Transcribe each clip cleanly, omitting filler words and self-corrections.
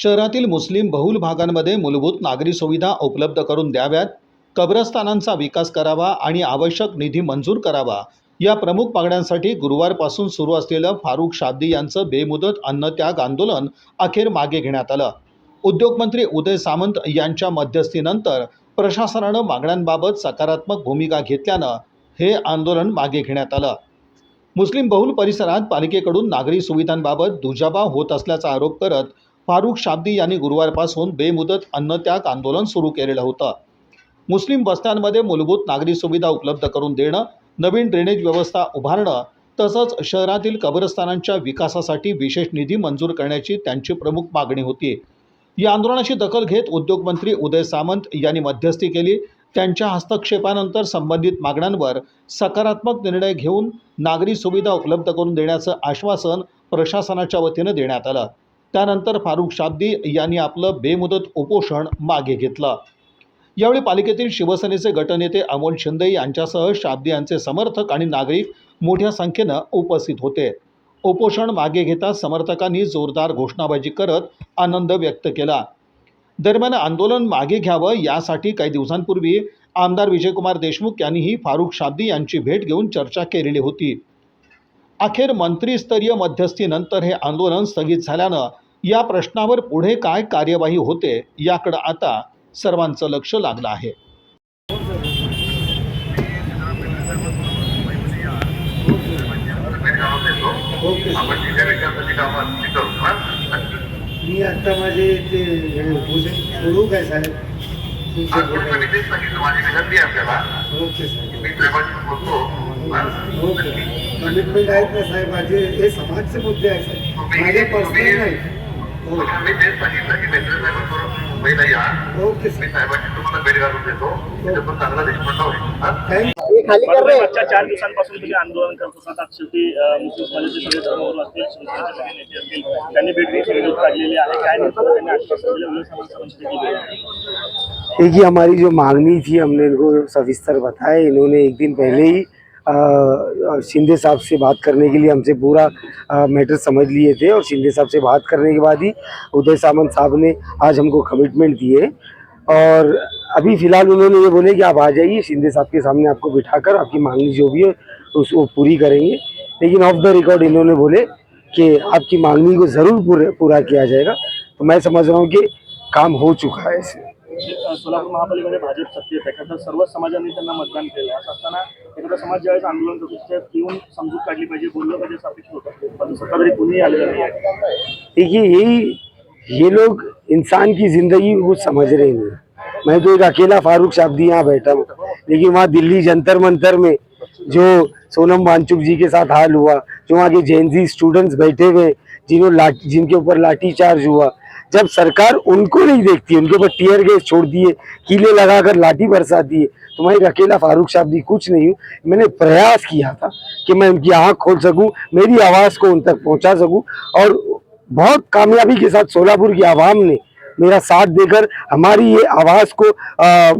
शहरातील मुस्लिम बहुल भागांमध्ये मूलभूत नागरी सुविधा उपलब्ध करून द्याव्यात, कब्रस्थानांचा विकास करावा आणि आवश्यक निधी मंजूर करावा या प्रमुख मागण्यांसाठी गुरुवारपासून सुरू असलेलं फारुख शाब्दी यांचं बेमुदत अन्नत्याग आंदोलन अखेर मागे घेण्यात आलं. उद्योगमंत्री उदय सामंत यांच्या मध्यस्थीनंतर प्रशासनानं मागण्यांबाबत सकारात्मक भूमिका घेतल्यानं हे आंदोलन मागे घेण्यात आलं. मुस्लिम बहुल परिसरात पालिकेकडून नागरी सुविधांबाबत दुजाभाव होत असल्याचा आरोप करत फारुख शाब्दी यांनी गुरुवारपासून बेमुदत अन्नत्याग आंदोलन सुरू केलेलं होतं. मुस्लिम वस्त्यांमध्ये मूलभूत नागरी सुविधा उपलब्ध करून देणं, नवीन ड्रेनेज व्यवस्था उभारणं तसंच शहरातील कब्रस्थानांच्या विकासासाठी विशेष निधी मंजूर करण्याची त्यांची प्रमुख मागणी होती. या आंदोलनाची दखल घेत उद्योगमंत्री उदय सामंत यांनी मध्यस्थी केली. त्यांच्या हस्तक्षेपानंतर संबंधित मागण्यांवर सकारात्मक निर्णय घेऊन नागरी सुविधा उपलब्ध करून देण्याचं आश्वासन प्रशासनाच्या वतीनं देण्यात आलं. त्यानंतर फारुख शाब्दी यांनी आपलं बेमुदत उपोषण मागे घेतलं. यावेळी पालिकेतील शिवसेनेचे गटनेते अमोल शिंदे यांच्यासह शाब्दी यांचे समर्थक आणि नागरिक मोठ्या संख्येनं उपस्थित होते. उपोषण मागे घेता समर्थकांनी जोरदार घोषणाबाजी करत आनंद व्यक्त केला. दरम्यान आंदोलन मागे घ्यावं यासाठी काही दिवसांपूर्वी आमदार विजयकुमार देशमुख यांनीही फारुख शाब्दी यांची भेट घेऊन चर्चा केलेली होती. अखेर मंत्रीस्तरीय मध्यस्थीनंतर हे आंदोलन स्थगित झाल्यानं या प्रश्नावर पुढे काय कार्यवाही होते याकडे आता सर्वांचं लक्ष लागलं आहे. मी आता माझे ते सोडू काय साहेब? ओके ओके, कमिटमेंट आहेत ना साहेब माझे. हे समाजचे मुद्दे आहेत साहेब, माझे पर्सनल नाही. ओके मागच्या 4 दिवसांपासून तुम्ही आंदोलन करत असतात. आज शेवटी मुस्लिम समाजाचे समोर असतील, शिवसेनेचे नेते असतील, त्यांनी भेट घेऊन काढलेली आहे. काय नेमकं त्यांनी आश्वासन दिलं? देखिए, हमारी जो मांगनी थी हमने इनको सविस्तर बताया. इन्होंने एक दिन पहले ही शिंदे साहब से बात करने के लिए हमसे पूरा मैटर समझ लिए थे और शिंदे साहब से बात करने के बाद ही उदय सामंत साहब ने आज हमको कमिटमेंट दिए और अभी फ़िलहाल उन्होंने ये बोले कि आप आ जाइए, शिंदे साहब के सामने आपको बिठाकर आपकी मांगनी जो भी है उसको पूरी करेंगे. लेकिन ऑफ द रिकॉर्ड इन्होंने बोले कि आपकी मांगनी को ज़रूर पूरा किया जाएगा. तो मैं समझ रहा हूँ कि काम हो चुका है. इसे सोलापूर महापालिकेमध्ये भाजप सत्तेत आहे, तर सर्व समाजाने त्यांना मतदान केलं. असं असताना एखादा समाज ज्यावेळेस आंदोलन करतो येऊन समजूत काढली पाहिजे, बोललं पाहिजे, असं अपेक्षित होतं. पण सत्ताधारी कुणीही आलेलं नाही आहे. देखिए, ये लोग इंसान की ज़िंदगी को समझ रहे नहीं. मैं तो एक अकेला फारुख शाब्दी यहाँ बैठा हूँ, लेकिन वहाँ दिल्ली जंतर मंतर में जो सोनम वांगचुक जी के साथ हाल हुआ, जो वहाँ के जेनजी स्टूडेंट्स बैठे हुए जिनके ऊपर लाठी चार्ज हुआ, जब सरकार उनको नहीं देखती, उनके ऊपर टीयर गैस छोड़ दिए, कीले लगाकर लाठी बरसा दिए, तो मैं एक अकेला फारुख शाब्दी कुछ नहीं हूँ. मैंने प्रयास किया था कि मैं उनकी आँख खोल सकूँ, मेरी आवाज़ को उन तक पहुँचा सकूँ और बहुत कामयाबी के साथ सोलापुर की आवाम ने मेरा साथ देकर हमारी ये आवाज़ को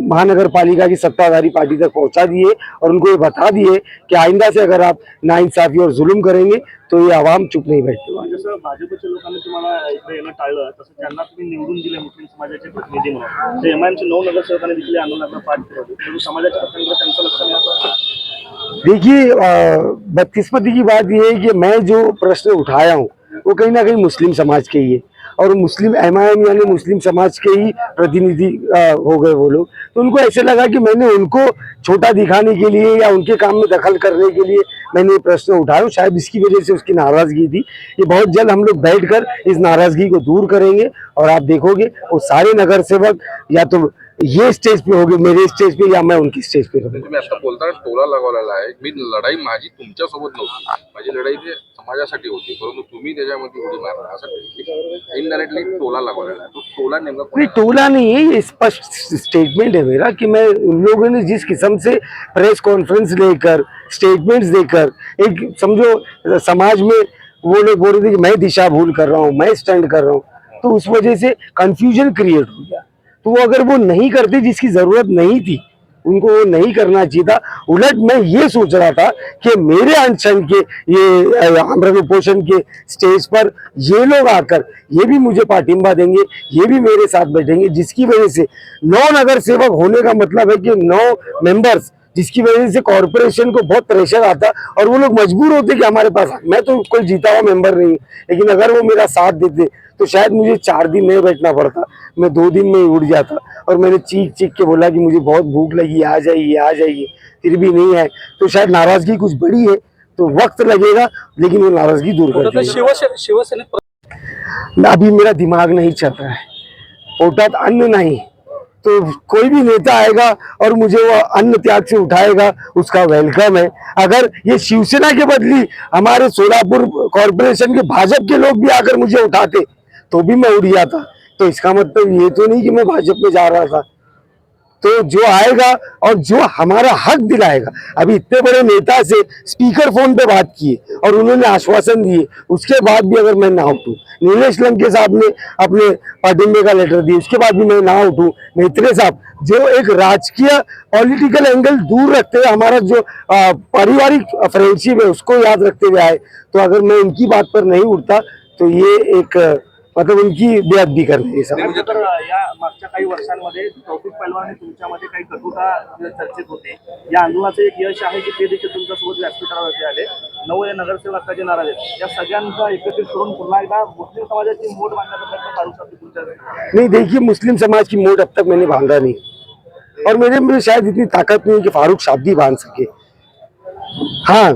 महानगर पालिका की सत्ताधारी पार्टी तक पहुंचा दिए और उनको ये बता दिए कि आइंदा से अगर आप नाइंसाफी और जुल्म करेंगे तो ये आवाम चुप नहीं बैठेगी. जसं भाजपच्या लोकांनी तुम्हाला इकडे येणं टाळलं, तसं त्यांना तुम्ही निवडून दिले मुस्लिम समाजाचे प्रतिनिधी म्हणून. ते एमआयएमचे 9 नगरसेवकांनी देखील आंदोलनाला पाठ केलं, परंतु समाजाच्या प्रश्नांकडे त्यांचं लक्ष नहीं आता. देखिए, बदकिस्मती की बात यह है कि मैं जो प्रश्न उठाया हूँ वो कहीं ना कहीं मुस्लिम समाज के ही है और मुस्लिम एमआईएम यानी मुस्लिम समाज के ही प्रतिनिधि हो गए वो लोग. तो उनको ऐसे लगा कि मैंने उनको छोटा दिखाने के लिए या उनके काम में दखल करने के लिए मैंने प्रश्न उठाया. शायद इसकी वजह से उसकी नाराज़गी थी. ये बहुत जल्द हम लोग बैठकर इस नाराज़गी को दूर करेंगे और आप देखोगे वो सारे नगर सेवक या तो ये स्टेज पे होगे, मेरे स्टेज पे, या मैं उनकी स्टेज पे होगा. तुम्ही आता बोलताना टोला लगवलेला आहे. मी लढाई माझी तुमच्यासोबत नव्हती, माझी लढाई ते समाजासाठी होती, परंतु तुम्ही त्याच्यामध्ये उडी मारला असं इनडायरेक्टली टोला लगवलेला आहे. तो टोला नेमका नहीं, टोला नहीं है, ये स्पष्ट स्टेटमेंट है मेरा कि मैं उन लोगों ने जिस किस्म से प्रेस कॉन्फ्रेंस लेकर स्टेटमेंट्स देकर एक समझो समाज में वो लोग बोल रहे थे कि मैं दिशा भूल कर रहा हूँ, मैं स्टंट कर रहा हूँ, तो उस वजह से कंफ्यूजन क्रिएट हो गया. तो वो अगर वो नहीं करते जिसकी ज़रूरत नहीं थी उनको वो नहीं करना चाहिए था। उलट मैं ये सोच रहा था कि मेरे अनशन के ये आमरण उपोषण के स्टेज पर ये लोग आकर ये भी मुझे पाठिंबा देंगे, ये भी मेरे साथ बैठेंगे, जिसकी वजह से 9 नगर सेवक होने का मतलब है कि 9 मेंबर्स, जिसकी वजह से कॉर्पोरेशन को बहुत प्रेशर आता और वो लोग मजबूर होते कि हमारे पास, मैं तो कोई जीता हुआ मेंबर नहीं, लेकिन अगर वो मेरा साथ देते तो शायद मुझे 4 दिन नहीं बैठना पड़ता, मैं 2 दिन में ही उड़ जाता। और मैंने चीख चीख के बोला कि मुझे बहुत भूख लगी, आ जाइए, फिर भी नहीं है, तो शायद नाराजगी कुछ बड़ी है, तो वक्त लगेगा लेकिन वो नाराजगी दूर कर देंगे। शिवसेनेत अभी मेरा दिमाग नहीं चल रहा है, पोटात अन्न नहीं, तो कोई भी नेता आएगा और मुझे वो अन्न त्याग से उठाएगा, उसका वेलकम है। अगर ये शिवसेना के बदली हमारे सोलापुर कॉर्पोरेशन के भाजपा के लोग भी आकर मुझे उठाते तो भी मैं उड़ जाता। तो इसका मतलब ये तो नहीं कि मैं भाजपा में जा रहा था। तो जो आएगा और जो हमारा हक दिलाएगा, अभी इतने बड़े नेता से स्पीकर फोन पे बात की और उन्होंने आश्वासन दिए, उसके बाद भी अगर मैं ना उठूं, नीलेश लंके साहब ने अपने पाटिंबे का लेटर दिया, उसके बाद भी मैं ना उठूं, नेत्रे साहब जो एक राजकीय पॉलिटिकल एंगल दूर रखते हुए हमारा जो पारिवारिक फ्रेंडशिप है उसको याद रखते हुए आए, तो अगर मैं इनकी बात पर नहीं उठता तो ये एक मतलब उनकी बेअदबी करणे म्हणजे तर या मागच्या काही वर्षांमध्ये तौफिक पहलवान आणि तुमच्यामध्ये काही कटुता चर्चेत होते। या आंदोलनाचं एक यश आहे की ते देखील तुमच्यासोबत व्यासपीठावरती आले। 9 नगरसेवक आता जे नाराज आहेत या सगळ्यांचा एकत्रित करून पुन्हा एकदा मुस्लिम समाजाची मोठ बांधण्याचा प्रयत्न फारूक साहेब तुमच्या नहीं। देखिए, मुस्लिम समाज की मोट अब तक मैंने बांधा नहीं और मेरे में शायद इतनी ताकत नहीं है कि फारूक शाब्दी बांध सके। हाँ,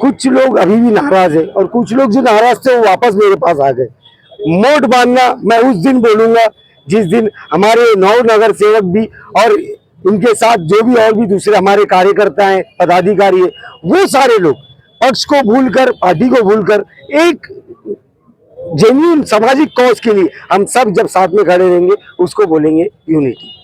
कुछ लोग अभी भी नाराज है और कुछ लोग जो नाराज थे वो वापस मेरे पास आ गए। मोट बांधना मैं उस दिन बोलूंगा जिस दिन हमारे 9 नगर सेवक भी और इनके साथ जो भी और भी दूसरे हमारे कार्यकर्ता हैं, पदाधिकारी है, वो सारे लोग पक्ष को भूलकर, पार्टी को भूलकर एक जेन्युइन सामाजिक कॉज के लिए हम सब जब साथ में खड़े रहेंगे उसको बोलेंगे यूनिटी।